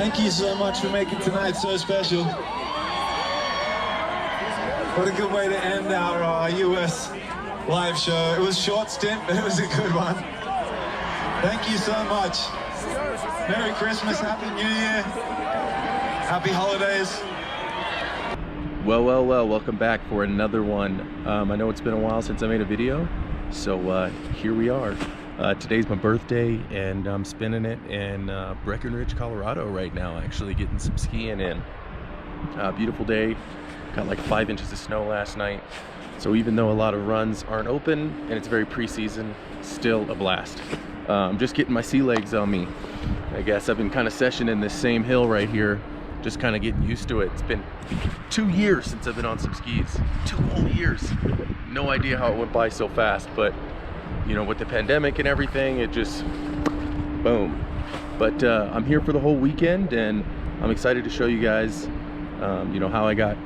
Thank you so much for making tonight so special. What a good way to end our US live show. It was a short stint, but it was a good one. Thank you so much. Merry Christmas, Happy New Year, Happy Holidays. Well, welcome back for another one. I know it's been a while since I made a video, so here we are. Today's my birthday, and I'm spending it in Breckenridge, Colorado right now, actually getting some skiing in. Beautiful day, got like 5 inches of snow last night, so even though a lot of runs aren't open and it's very pre-season, still a blast. I'm just getting my sea legs on me. I guess I've been kind of sessioning this same hill right here, just kind of getting used to it. It's been 2 years since I've been on some skis. 2 whole years. No idea how it went by so fast, but you know, with the pandemic and everything, it just boom. But I'm here for the whole weekend, and I'm excited to show you guys you know, how I got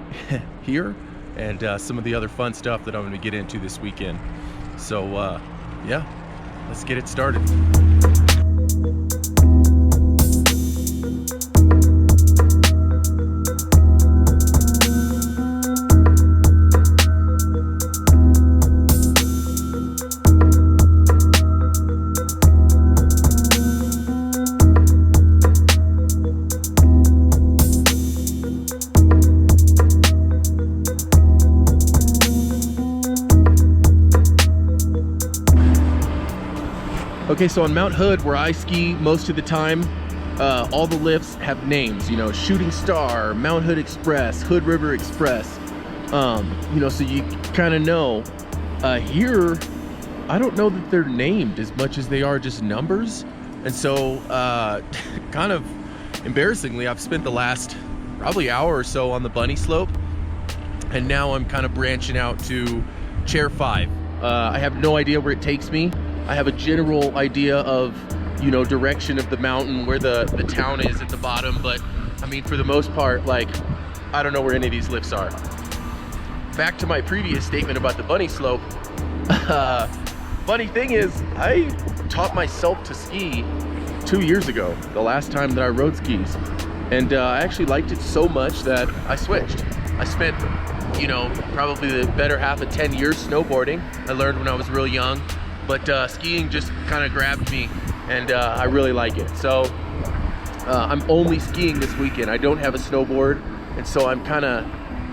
here and some of the other fun stuff that I'm going to get into this weekend. So yeah, let's get it started. Okay, so on Mount Hood, where I ski most of the time, all the lifts have names, you know, Shooting Star, Mount Hood Express, Hood River Express, you know, so you kind of know. Here, I don't know that they're named as much as they are just numbers. And so, kind of embarrassingly, I've spent the last probably hour or so on the bunny slope, and now I'm kind of branching out to Chair 5. I have no idea where it takes me. I have a general idea of, you know, direction of the mountain, where the town is at the bottom, but I mean, for the most part, like, I don't know where any of these lifts are. Back to my previous statement about the bunny slope. Funny thing is, I taught myself to ski 2 years ago, the last time that I rode skis. And I actually liked it so much that I switched. I spent, you know, probably the better half of 10 years snowboarding. I learned when I was real young. But skiing just kind of grabbed me, and I really like it. So I'm only skiing this weekend. I don't have a snowboard, and so I'm kind of,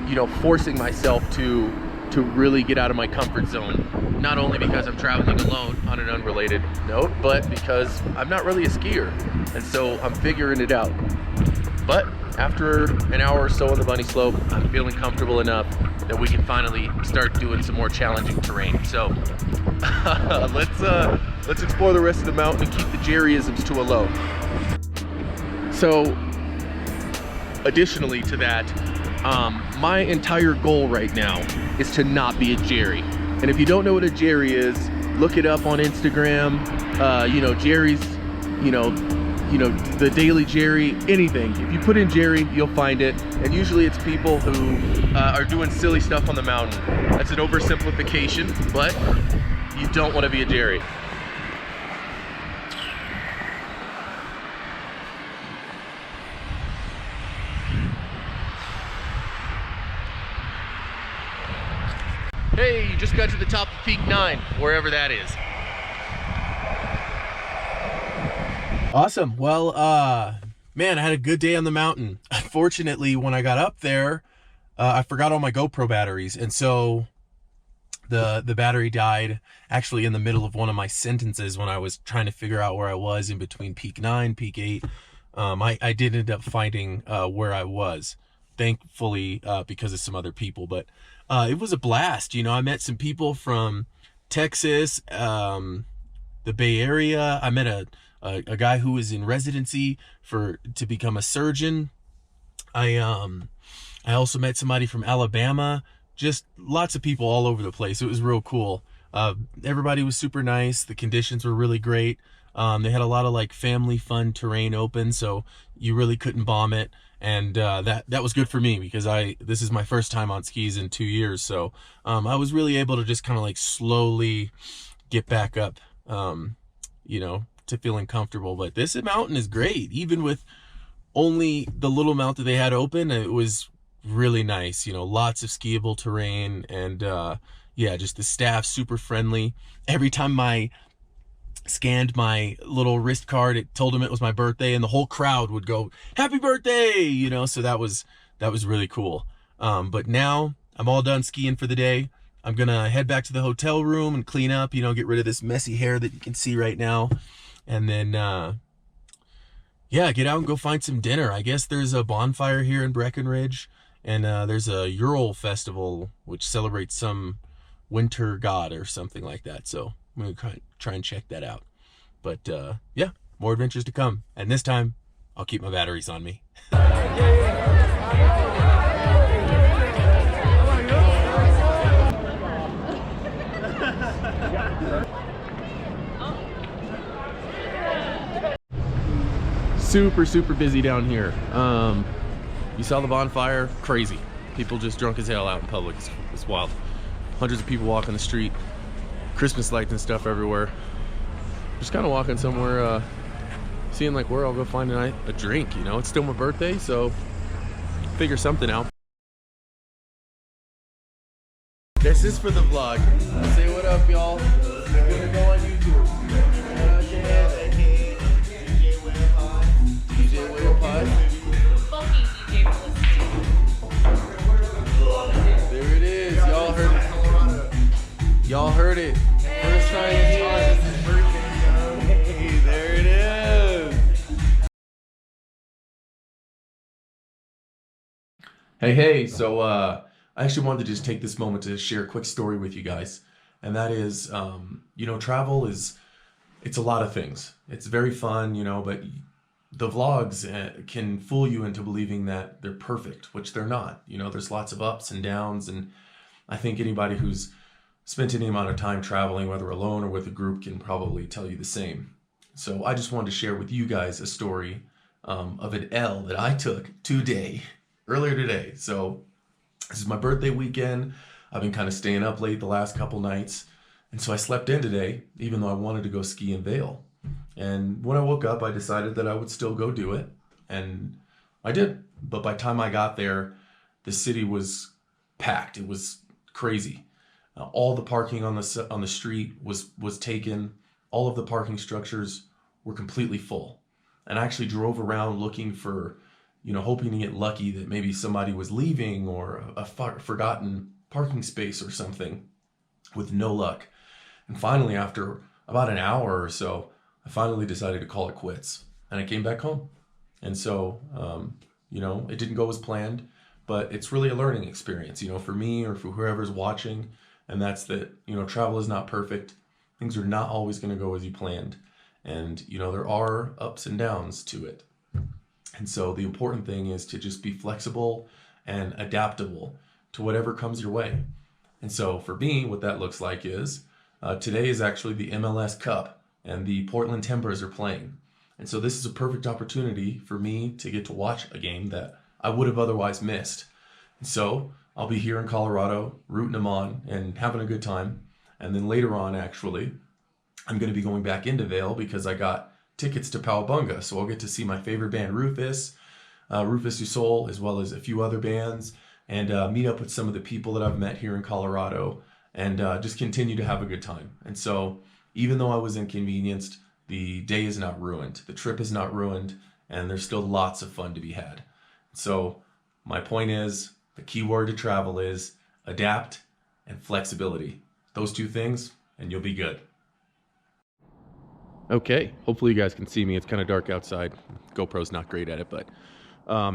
you know, forcing myself to really get out of my comfort zone. Not only because I'm traveling alone on an unrelated note, but because I'm not really a skier, and so I'm figuring it out. But after an hour or so on the bunny slope, I'm feeling comfortable enough that we can finally start doing some more challenging terrain. So let's explore the rest of the mountain and keep the Jerryisms to a low. So additionally to that, my entire goal right now is to not be a Jerry. And if you don't know what a Jerry is, look it up on Instagram. You know, Jerry's, you know, the Daily Jerry, anything. If you put in Jerry, you'll find it. And usually it's people who are doing silly stuff on the mountain. That's an oversimplification, but you don't want to be a Jerry. Hey, you just got to the top of Peak 9, wherever that is. Awesome. Well, man, I had a good day on the mountain. Unfortunately, when I got up there, I forgot all my GoPro batteries, and so the battery died actually in the middle of one of my sentences when I was trying to figure out where I was in between Peak 9, Peak 8. I did end up finding where I was, thankfully, because of some other people, but it was a blast. You know, I met some people from Texas, the Bay Area. I met a guy who was in residency to become a surgeon. I also met somebody from Alabama. Just lots of people all over the place. It was real cool. Everybody was super nice. The conditions were really great. They had a lot of like family fun terrain open, so you really couldn't bomb it. And that was good for me because this is my first time on skis in 2 years. So I was really able to just kind of like slowly get back up, you know, to feeling comfortable. But this mountain is great, even with only the little amount that they had open. It was really nice, you know, lots of skiable terrain, and yeah, just the staff super friendly. Every time I scanned my little wrist card, it told them it was my birthday, and the whole crowd would go, "Happy birthday!" You know, so that was really cool. But now I'm all done skiing for the day. I'm gonna head back to the hotel room and clean up, you know, get rid of this messy hair that you can see right now, and then yeah, get out and go find some dinner. I guess there's a bonfire here in Breckenridge, and there's a Ural festival which celebrates some winter god or something like that. So I'm gonna try and check that out. But yeah, more adventures to come, and this time I'll keep my batteries on me. Super busy down here. You saw the bonfire, crazy. People just drunk as hell out in public. It's wild. Hundreds of people walking the street, Christmas lights and stuff everywhere. Just kind of walking somewhere, seeing like where I'll go find a drink, you know. It's still my birthday, so figure something out. This is for the vlog. Say what up, y'all. We're gonna go on YouTube. DJ Whale Pod. Funky DJ we're listening to. There it is. Y'all heard it. Y'all heard it. First time in his birthday. Hey, there it is. Hey, so I actually wanted to just take this moment to share a quick story with you guys. And that is, you know, travel it's a lot of things. It's very fun, you know, but the vlogs can fool you into believing that they're perfect, which they're not. You know, there's lots of ups and downs, and I think anybody who's spent any amount of time traveling, whether alone or with a group, can probably tell you the same. So I just wanted to share with you guys a story of an L that I took earlier today. So this is my birthday weekend. I've been kind of staying up late the last couple nights, and so I slept in today, even though I wanted to go ski in Vail. And when I woke up, I decided that I would still go do it, and I did. But by the time I got there, the city was packed. It was crazy. All the parking on the street was taken. All of the parking structures were completely full. And I actually drove around looking for, you know, hoping to get lucky that maybe somebody was leaving or a forgotten parking space or something, with no luck. And finally, after about an hour or so, I finally decided to call it quits, and I came back home. And so, you know, it didn't go as planned, but it's really a learning experience, you know, for me or for whoever's watching. And that's that, you know, travel is not perfect. Things are not always going to go as you planned. And, you know, there are ups and downs to it. And so the important thing is to just be flexible and adaptable to whatever comes your way. And so for me, what that looks like is today is actually the MLS Cup, and the Portland Timbers are playing. And so this is a perfect opportunity for me to get to watch a game that I would have otherwise missed. And so I'll be here in Colorado, rooting them on and having a good time. And then later on, actually, I'm going to be going back into Vail because I got tickets to Powabunga. So I'll get to see my favorite band, Rufus Du Sol, as well as a few other bands, and meet up with some of the people that I've met here in Colorado, and just continue to have a good time. And so even though I was inconvenienced, the day is not ruined. The trip is not ruined, and there's still lots of fun to be had. So my point is, the key word to travel is adapt and flexibility. Those two things, and you'll be good. Okay, hopefully you guys can see me. It's kind of dark outside. GoPro's not great at it, but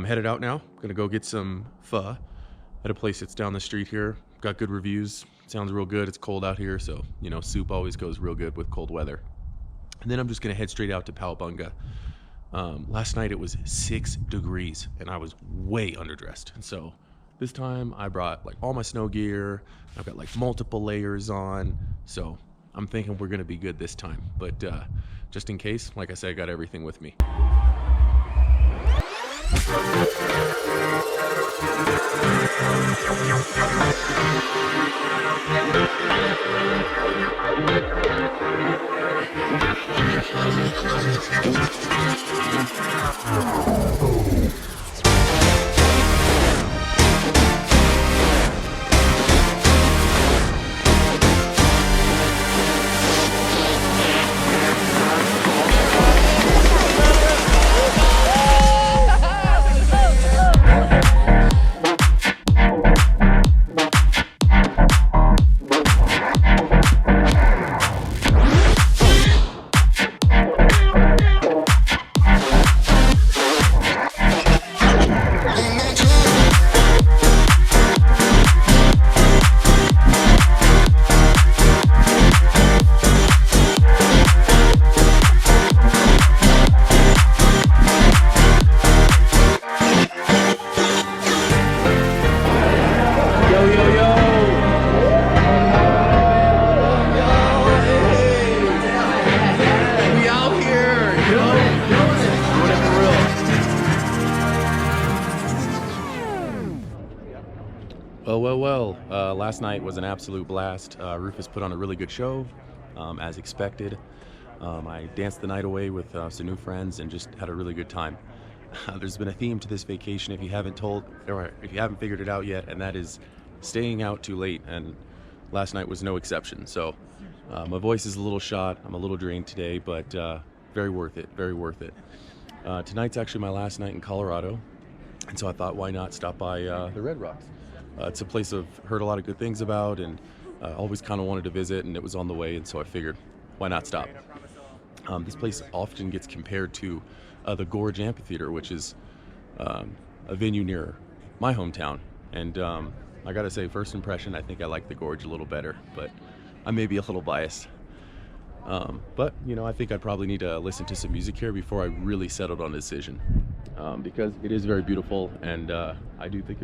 headed out now. Gonna go get some pho at a place that's down the street here. Got good reviews. Sounds real good. It's cold out here, so, you know, soup always goes real good with cold weather. And then I'm just gonna head straight out to Powabunga. Last night it was 6 degrees, and I was way underdressed. And so this time I brought like all my snow gear. I've got like multiple layers on. So I'm thinking we're gonna be good this time. But just in case, like I said, I got everything with me. Well. Last night was an absolute blast. Rufus put on a really good show, as expected. I danced the night away with some new friends and just had a really good time. There's been a theme to this vacation if you haven't figured it out yet, and that is staying out too late, and last night was no exception. So my voice is a little shot. I'm a little drained today, but very worth it, very worth it. Tonight's actually my last night in Colorado, and so I thought, why not stop by the Red Rocks? It's a place I've heard a lot of good things about, and always kind of wanted to visit, and it was on the way, and so I figured, why not stop? This place often gets compared to the Gorge Amphitheater, which is a venue near my hometown, and I gotta say, first impression, I think I like the Gorge a little better, but I may be a little biased. But you know, I think I'd probably need to listen to some music here before I really settled on a decision, because it is very beautiful, and I do think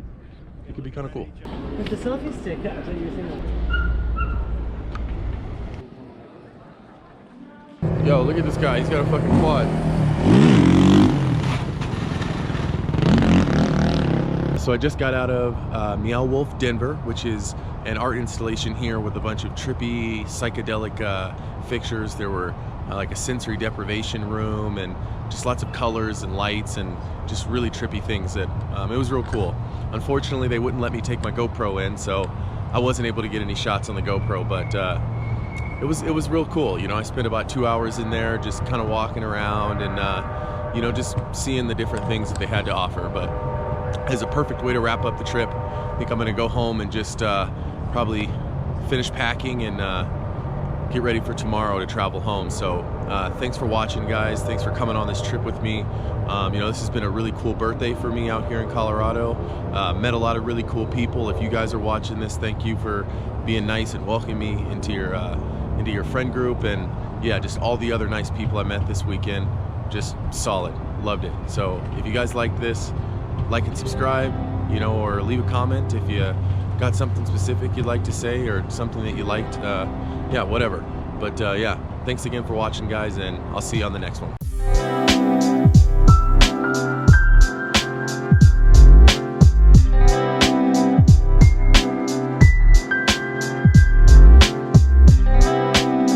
it could be kind of cool. With the selfie stick, that's what you were saying. Yo, look at this guy. He's got a fucking quad. So I just got out of Meow Wolf Denver, which is an art installation here with a bunch of trippy, psychedelic fixtures. There were like a sensory deprivation room and just lots of colors and lights and just really trippy things that it was real cool. Unfortunately, they wouldn't let me take my GoPro in, so I wasn't able to get any shots on the GoPro, but it was real cool. You know, I spent about 2 hours in there just kind of walking around and you know, just seeing the different things that they had to offer. But as a perfect way to wrap up the trip, I think I'm gonna go home and just probably finish packing and get ready for tomorrow to travel home. So thanks for watching, guys. Thanks for coming on this trip with me. You know, this has been a really cool birthday for me out here in Colorado. Met a lot of really cool people. If you guys are watching this, thank you for being nice and welcoming me into your friend group, and yeah, just all the other nice people I met this weekend. Just solid, loved it. So if you guys liked this, like and subscribe, you know, or leave a comment if you got something specific you'd like to say or something that you liked. Yeah, whatever. But yeah, thanks again for watching, guys, and I'll see you on the next one.